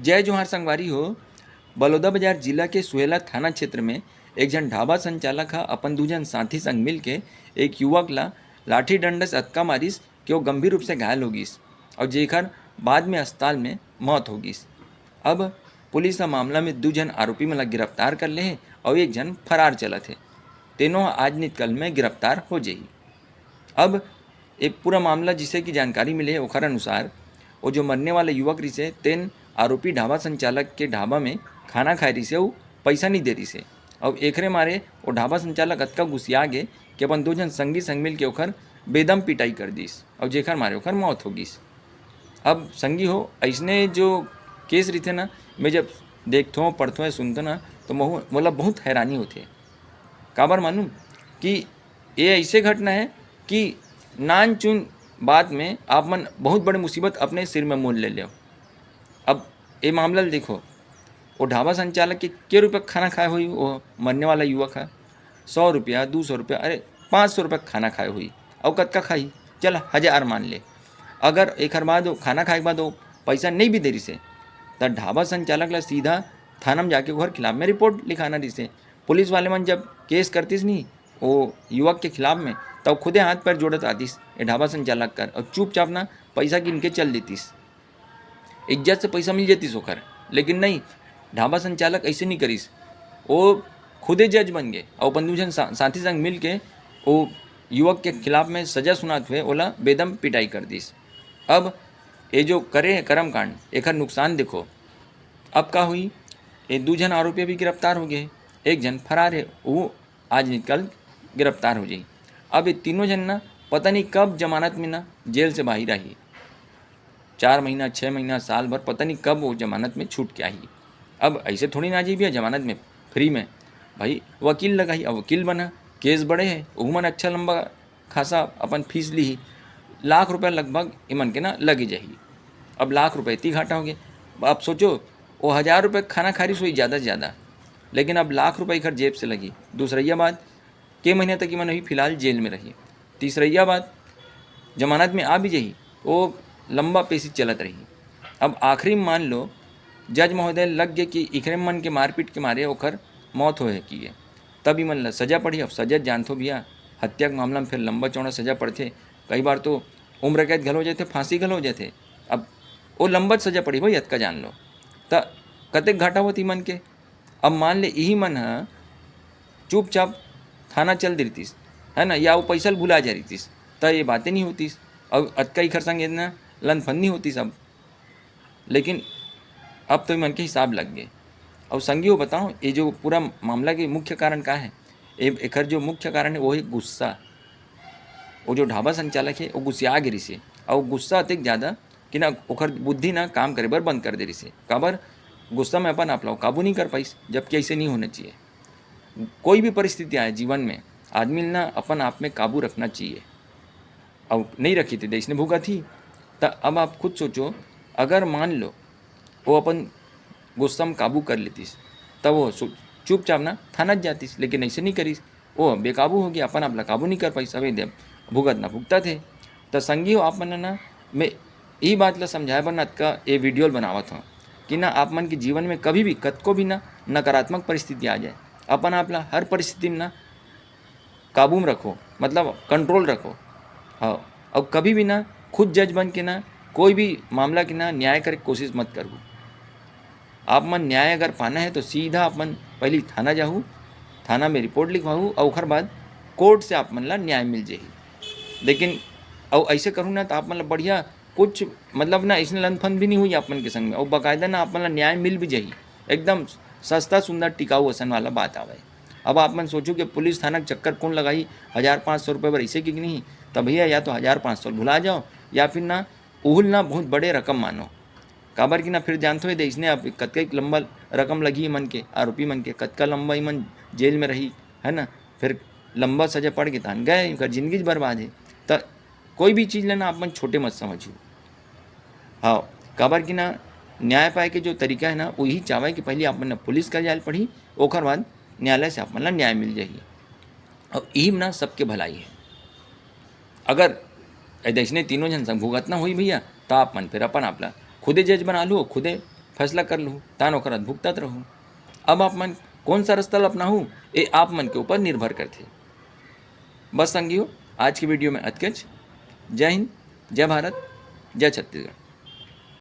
जय जोहार संगवारी हो। बलौदाबाजार जिला के सुहेला थाना क्षेत्र में एक जन ढाबा संचालक हा अपन दू जन साथी संग मिल के एक युवक ला लाठी डंडा से अतका मारिस कि वो गंभीर रूप से घायल हो गिस और जेकर बाद में अस्पताल में मौत हो गिस। अब पुलिस का मामला में दू जन आरोपी मला गिरफ्तार कर ले और एक जन फरार चलत है। तीनों आज निकल में गिरफ्तार हो जाही। अब एक पूरा मामला जिसे की जानकारी मिले ओखर अनुसार वो जो मरने वाले युवक रही से तेन आरोपी ढाबा संचालक के ढाबा में खाना खाए रही से वो पैसा नहीं दे रही से और एकरे मारे वो ढाबा संचालक अतका गुस्सिया गे कि अपन दो जन संगी संग मिल के ओखर बेदम पिटाई कर दीस और जेखर मारे ओखर मौत हो गईस। अब संगी हो ऐसने जो केस रही थे ना, मैं जब देखता हूँ पढ़ता हूँ सुनता ना तो मोला बहुत हैरानी होती। काबर मालूम कि ये ऐसे घटना है कि नान चुन बात में आप मन बहुत बड़ी मुसीबत अपने सिर में मोल ले लो। अब ये मामला देखो, वो ढाबा संचालक के रुपये खाना खाए हुई वो मरने वाला युवक है, 100 रुपया 200 रुपया अरे 500 रुपये खाना खाए हुई और कद का खाई चल 1000 मान ले। अगर एक हर बाद खाना खाए के बाद वो पैसा नहीं भी दे रही से तो ढाबा संचालक ला सीधा थाना में जाके घर खिलाफ में रिपोर्ट लिखाना रही से। पुलिस वाले मन जब केस करतीस नहीं वो युवक के खिलाफ में तब खुदे हाथ पैर जोड़त आतीस ये ढाबा संचालक कर और चुपचाप ना पैसा गिन के चल देतीस, इज्जत से पैसा मिल जातीस ओकर। लेकिन नहीं, ढाबा संचालक ऐसे नहीं करीस, वो खुदे जज बन गए और अपन दूसरे साथी संग मिल के वो युवक के खिलाफ में सजा सुनात हुए ओला बेदम पिटाई कर दीस। अब ये जो करे कर्म कांड एक नुकसान देखो। अब का हुई, ये दो जन आरोपी भी गिरफ्तार हो गए, एक जन फरार है वो आज निकल गिरफ्तार हो जाई। अब ये तीनों जन ना पता नहीं कब जमानत में ना जेल से बाहर आई, 4 महीना 6 महीना साल भर पता नहीं कब वो जमानत में छूट के आई। अब ऐसे थोड़ी ना जी भैया जमानत में फ्री में, भाई वकील लगाई अब वकील बना, केस बड़े है उमन अच्छा लंबा खासा अपन फीस ली, लाख रुपया लगभग इमन के ना लगी जाएगी। अब लाख रुपये इतनी घाटा हो गया। अब सोचो वो 1000 रुपये खाना खा रही सोई ज़्यादा से ज़्यादा, लेकिन अब लाख रुपये घर जेब से लगी। दूसरैया बात के महीने तक इमन अभी फिलहाल जेल में रही। तीसरैया बात जमानत में आ भी जाही वो लंबा पेशी चलत रही। अब आखिरी में मान लो जज महोदय लग गए कि इखरे मन के मारपीट के मारे ओखर मौत होए की है, तब ही मन सजा पड़ी। अब सजा जानतो भैया हत्या के मामला में फिर लंबा चौड़ा सजा पड़ते, कई बार तो उम्र कैद घल हो जाते, फांसी घल हो जाते। अब वो लंबा सजा पड़ी भाई हत्या जान लो तो कतेक घाटा होती मन के। अब मान ले यही मन है चुपचाप थाना चल देतीस है ना, या वो पैसा भुला जा रही थीस तो ये बातें नहीं होतीस और अतका ही खरसंग इतना लनफन नहीं होती सब। लेकिन अब तो मन के हिसाब लग गए। और संगियों बताओ ये जो पूरा मामला के मुख्य कारण का है, एक जो मुख्य कारण है वो है गुस्सा। वो जो ढाबा संचालक है वो गुस्सा गिरी से और गुस्सा अतिक ज़्यादा कि ना ओखर बुद्धि ना काम करे बर बंद कर दे रही से। काबर गुस्सा में अपन आप लोग काबू नहीं कर पाइस, जबकि ऐसे नहीं होना चाहिए। कोई भी परिस्थिति आए जीवन में आदमी ना अपन आप में काबू रखना चाहिए और नहीं रखी थी देश ने भूखा थी। तो अब आप खुद सोचो अगर मान लो वो अपन गुस्सा में काबू कर लेतीस तब वो चुपचाप ना थाना जातीस, लेकिन ऐसे नहीं करीस, वो बेकाबू हो गया, अपन अपना काबू नहीं कर पाई, सभी देव भुगत ना भुगता थे। तो संगी हो आप मन ना मैं यही बात ला समझाए बना का ये वीडियो बनावत हूँ कि ना आप मन के जीवन में कभी भी कतको भी ना नकारात्मक परिस्थिति आ जाए अपन आप ला हर परिस्थिति में ना काबू में रखो, मतलब कंट्रोल रखो। हाँ, अब कभी भी ना खुद जज बन के ना कोई भी मामला की ना न्याय करे कोशिश मत करो। आप मन न्याय अगर पाना है तो सीधा आप मन पहले थाना जाहू, थाना में रिपोर्ट लिखवाहू और उसके बाद कोर्ट से आप मन ला न्याय मिल जाही। लेकिन और ऐसे करूँ ना तो आप मन ला बढ़िया कुछ मतलब ना इसने लनफन भी नहीं हुई आप मन के संग में और बाकायदा ना आप मन ला न्याय मिल भी जाही, एकदम सस्ता सुंदर टिकाऊ असन वाला बात आवे। अब आप मन सोचो कि पुलिस थाना के चक्कर कौन लगाई 1500 रुपये पर ऐसे की नहीं, तब भैया या तो 1500 भुला जाओ या फिर ना उहुल ना बहुत बड़े रकम मानो। काबर की ना फिर जानते हुए इसने अब कतका लंबा रकम लगी मन के आरोपी मन के, कतका लंबा मन जेल में रही है ना, फिर लंबा सजा पड़ के तान गए, उनका जिंदगी बर्बाद है। तो कोई भी चीज़ लेना आप मन छोटे मत समझिए। हाँ, काबर की ना न्याय पाए के जो तरीका है ना वही चाहे कि पहले आप मन पुलिस का जाल पढ़ी ओकर बाद न्यायालय से आप मन न्याय मिल जाइए और यही ना सबके भलाई है। अगर ऐसे तीनों जन संग भुगतना हुई भैया तो आप मन फिर अपन आपला खुदे जज बना लो, खुदे फैसला कर लूँ तान ओकर भुगतत रहूँ। अब आप मन कौन सा रास्ता अपनाहूँ ये आप मन के ऊपर निर्भर करते। बस संगियो आज की वीडियो में अतकच। जय हिंद, जय भारत, जय छत्तीसगढ़।